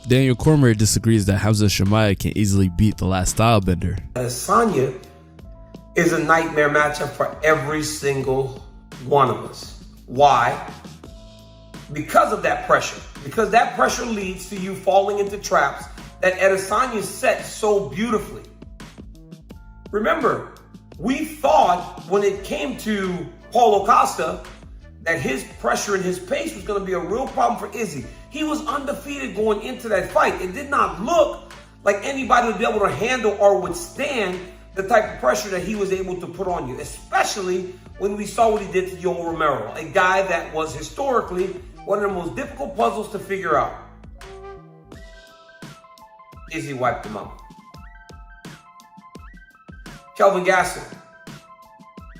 Daniel Corimer disagrees that Khamzat Chimaev can easily beat the Last Stylebender. Adesanya is a nightmare matchup for every single one of us. Why? Because of that pressure. Because that pressure leads to you falling into traps that Adesanya set so beautifully. Remember, we thought when it came to Paulo Costa that his pressure and his pace was going to be a real problem for Izzy. He was undefeated going into that fight. It did not look like anybody would be able to handle or withstand the type of pressure that he was able to put on you, especially when we saw what he did to Joe Romero, a guy that was historically one of the most difficult puzzles to figure out. Izzy wiped him out. Kelvin Gastelum,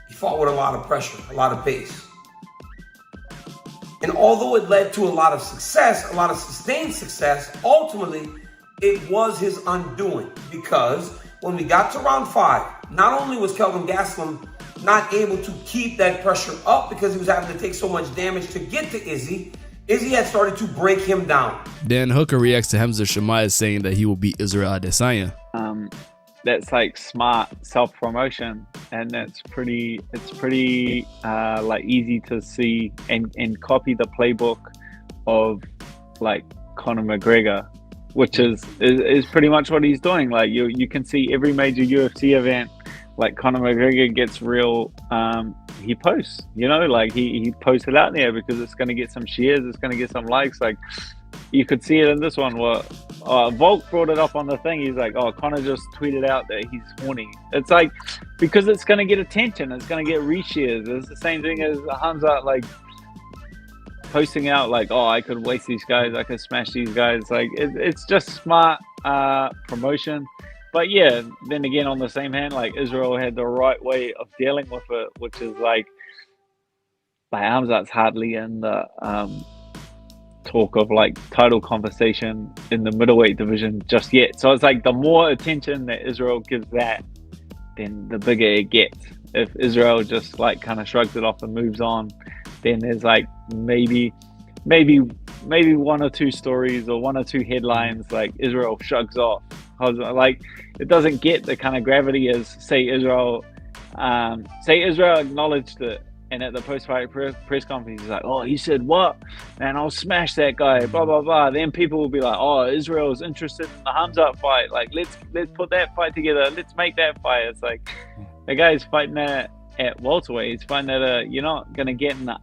he fought with a lot of pressure, a lot of pace. And although it led to a lot of success, a lot of sustained success, ultimately, it was his undoing. Because when we got to round 5, not only was Kelvin Gastelum not able to keep that pressure up because he was having to take so much damage to get to Izzy, Izzy had started to break him down. Dan Hooker reacts to Khamzat Chimaev saying that he will beat Israel Adesanya. That's like smart self-promotion, and it's pretty like easy to see and copy the playbook of like Conor McGregor, which is pretty much what he's doing. Like you can see every major UFC event, like Conor McGregor gets real, he posts, you know, like he posts it out there because it's going to get some shares, it's going to get some likes. Like you could see it in this one where Volk brought it up on the thing. He's like, oh, Conor just tweeted out that he's horny. It's like, because it's going to get attention, it's going to get reshares. It's the same thing as Khamzat, like posting out like, oh, I could waste these guys, I could smash these guys. Like it's just smart promotion. But yeah, then again, on the same hand, like Israel had the right way of dealing with it, which is like Khamzat's hardly in the talk of like title conversation in the middleweight division just yet. So it's like the more attention that Israel gives that, then the bigger it gets. If Israel just like kind of shrugs it off and moves on, then there's like maybe one or two stories or one or two headlines like Israel shrugs off. Like it doesn't get the kind of gravity as say Israel acknowledged it, and at the post-fight press conference he's like, oh, he said what? Man, I'll smash that guy, blah blah blah. Then people will be like, oh, Israel's interested in the Khamzat fight, like let's put that fight together, let's make that fight. It's like the guy's fighting at welterweight. He's fighting at you're not gonna get in the,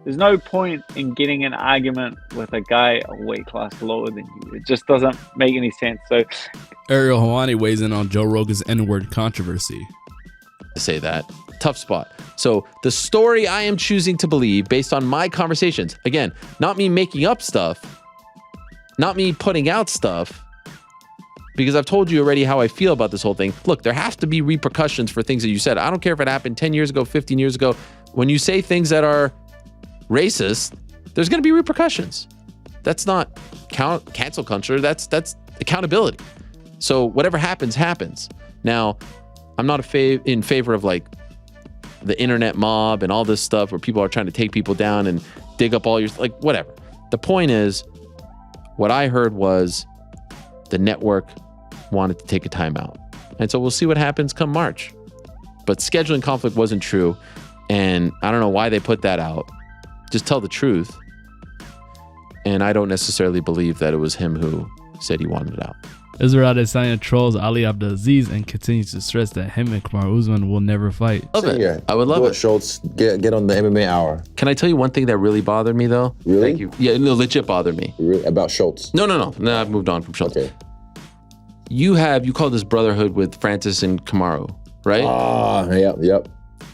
there's no point in getting an argument with a guy a weight class lower than you. It just doesn't make any sense. So Ariel Helwani weighs in on Joe Rogan's N-word controversy. To say that. Tough spot. So the story I am choosing to believe based on my conversations, again, not me making up stuff, not me putting out stuff, because I've told you already how I feel about this whole thing. Look, there has to be repercussions for things that you said. I don't care if it happened 10 years ago, 15 years ago. When you say things that are racist, there's going to be repercussions. That's not cancel culture. That's accountability. So whatever happens, happens. Now, I'm not in favor of like the internet mob and all this stuff where people are trying to take people down and dig up all your, like, whatever. The point is, what I heard was the network wanted to take a timeout. And so we'll see what happens come March. But scheduling conflict wasn't true. And I don't know why they put that out. Just tell the truth. And I don't necessarily believe that it was him who said he wanted it out. Israel Adesanya trolls Ali Abdelaziz and continues to stress that him and Kamaru Usman will never fight. Love it. Yeah. I would love it. Schultz, get on the MMA Hour. Can I tell you one thing that really bothered me though? Really? Thank you. Yeah, no, legit bothered me. Really? About Schultz? No, I've moved on from Schultz. Okay. You call this brotherhood with Francis and Kamaru, right? Yep.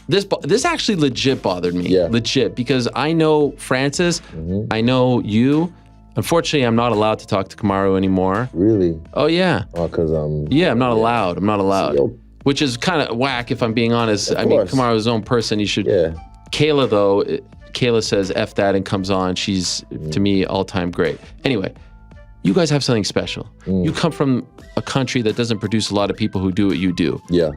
This actually legit bothered me. Yeah. Legit, because I know Francis, I know you. Unfortunately, I'm not allowed to talk to Kamaru anymore. Really? Oh, yeah. Oh, because Yeah, I'm not allowed. I'm not allowed. Yo. Which is kind of whack, if I'm being honest. I mean, Kamaru's his own person. He should. Yeah. Kayla, though, Kayla says F that and comes on. She's, to me, all-time great. Anyway, you guys have something special. You come from a country that doesn't produce a lot of people who do what you do. Yeah.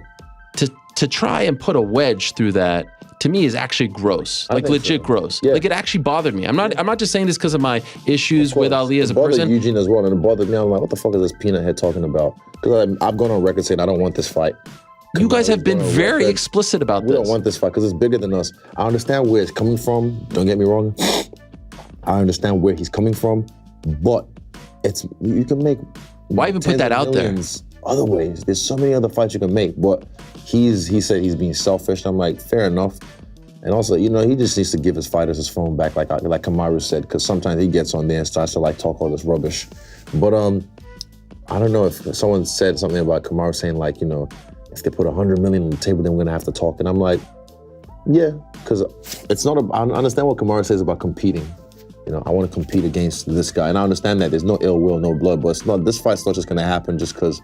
to try and put a wedge through that, to me, is actually gross. Like legit gross. Yeah. Like it actually bothered me. I'm not just saying this because of my issues with Ali as a person. It bothered Eugene as well, and it bothered me. I'm like, what the fuck is this peanut head talking about? Because I've gone on record saying I don't want this fight. You guys have been very explicit about this. We don't want this fight because it's bigger than us. I understand where it's coming from. Don't get me wrong. I understand where he's coming from, but you can make. Why even put that out there? Other ways. There's so many other fights you can make, but he said he's being selfish. I'm like, fair enough. And also, he just needs to give his fighters his phone back, like Kamaru said, because sometimes he gets on there and starts to like talk all this rubbish. But I don't know if someone said something about Kamaru saying like, if they put 100 million on the table, then we're gonna have to talk. And I'm like, yeah, because it's not. I understand what Kamaru says about competing. I want to compete against this guy, and I understand that there's no ill will, no blood. But it's not. This fight's not just gonna happen just because.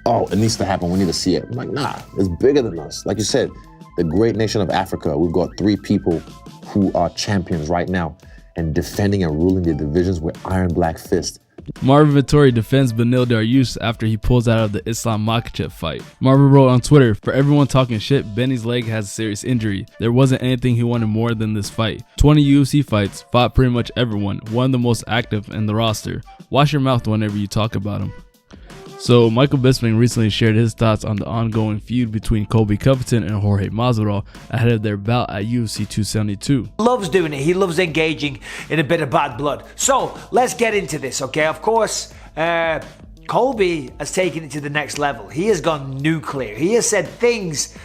Oh, it needs to happen. We need to see it. I'm like, nah, it's bigger than us. Like you said, the great nation of Africa, we've got 3 people who are champions right now and defending and ruling their divisions with iron black fist. Marvin Vettori defends Beneil Dariush after he pulls out of the Islam Makhachev fight. Marvin wrote on Twitter, "For everyone talking shit, Benny's leg has a serious injury. There wasn't anything he wanted more than this fight. 20 UFC fights, fought pretty much everyone, one of the most active in the roster. Wash your mouth whenever you talk about him." So Michael Bisping recently shared his thoughts on the ongoing feud between Colby Covington and Jorge Masvidal ahead of their bout at UFC 272. He loves doing it. He loves engaging in a bit of bad blood. So let's get into this, okay? Of course, Colby has taken it to the next level. He has gone nuclear. He has said things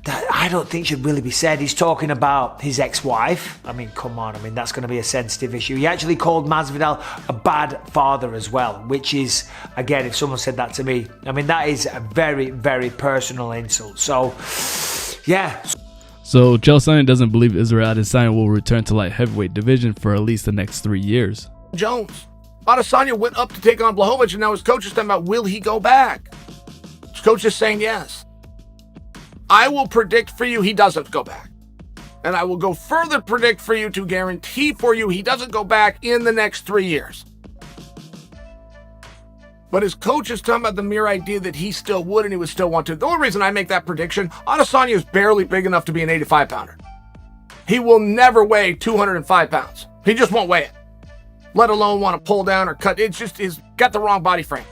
that I don't think should really be said. He's talking about his ex-wife. I mean, come on. I mean, that's going to be a sensitive issue. He actually called Masvidal a bad father as well, which is, again, if someone said that to me, I mean, that is a very, very personal insult. So, yeah. So Chael Sonnen doesn't believe Israel Adesanya will return to light heavyweight division for at least the next 3 years. Jones. Adesanya went up to take on Blachowicz, and now his coach is talking about, will he go back? His coach is saying yes. I will predict for you he doesn't go back. And I will go further predict for you to guarantee for you he doesn't go back in the next 3 years. But his coach is talking about the mere idea that he still would and he would still want to. The only reason I make that prediction, Adesanya is barely big enough to be an 85-pounder. He will never weigh 205 pounds. He just won't weigh it. Let alone want to pull down or cut. It's just, he's got the wrong body frame.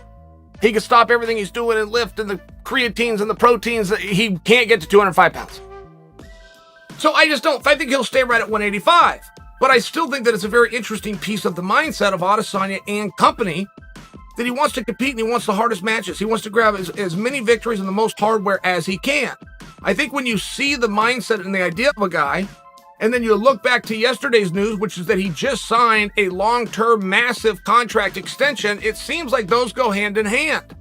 He can stop everything he's doing and lift and the creatines and the proteins. He can't get to 205 pounds. So I think he'll stay right at 185. But I still think that it's a very interesting piece of the mindset of Adesanya and company that he wants to compete and he wants the hardest matches. He wants to grab as many victories and the most hardware as he can. I think when you see the mindset and the idea of a guy, and then you look back to yesterday's news, which is that he just signed a long-term massive contract extension, it seems like those go hand in hand.